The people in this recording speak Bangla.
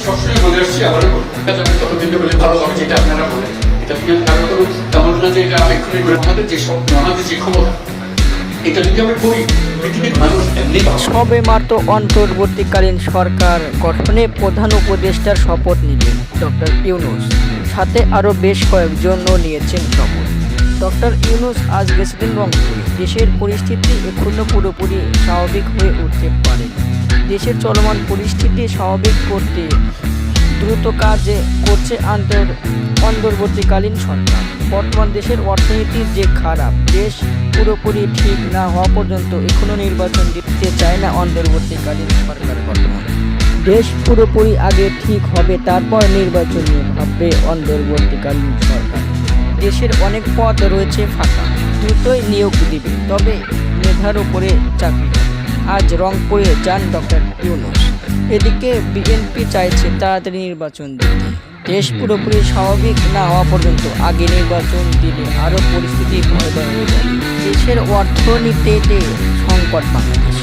সবসময় বলে আসছি, আবারও বলবো, ততদিন বলে ভালো হবে যেটা আপনারা বলেন, এটা তেমন না যে এটা এক্ষুনি আমাদের যে স্বপ্ন, আমাদের যে ক্ষমতা, এটা যদি আমরা করি পৃথিবীর মানুষ এমনি। সবে মাত্র অন্তর্বর্তীকালীন সরকার গঠনে প্রধান উপদেষ্টার শপথ নিলেন ডক্টর ইউনূস, সাথে আরও বেশ কয়েকজনও নিয়েছেন শপথ। ডক্টর ইউনূস আজ গেছিলেন রংপুরে। দেশের পরিস্থিতি এখনো পুরোপুরি স্বাভাবিক হয়ে উঠতে পারে। দেশের চলমান পরিস্থিতি স্বাভাবিক করতে দ্রুত কাজ করছে অন্তর্বর্তীকালীন সরকার। বর্তমান দেশের অর্থনীতি যে খারাপ, দেশ পুরোপুরি ঠিক না হওয়া পর্যন্ত এখনো নির্বাচন দিতে চায় না অন্তর্বর্তীকালীন সরকার। বর্তমানে দেশ পুরোপুরি আগে ঠিক হবে, তারপর নির্বাচন নিয়ে ভাববে অন্তর্বর্তীকালীন সরকার। দেশের অনেক পদ রয়েছে ফাঁকা, দ্রুতই নিয়োগ দিবে, তবে মেধার উপরে চাকরি। আজ রংপুরে যান ডক্টর ইউনূস। এদিকে বিএনপি চাইছে তাড়াতাড়ি নির্বাচন দিতে। দেশ পুরোপুরি স্বাভাবিক না হওয়া পর্যন্ত আগে নির্বাচন দিলে আরও পরিস্থিতি ভয়াবহ হয়ে যাবে। দেশের অর্থনীতিতে সংকট বাংলাদেশ।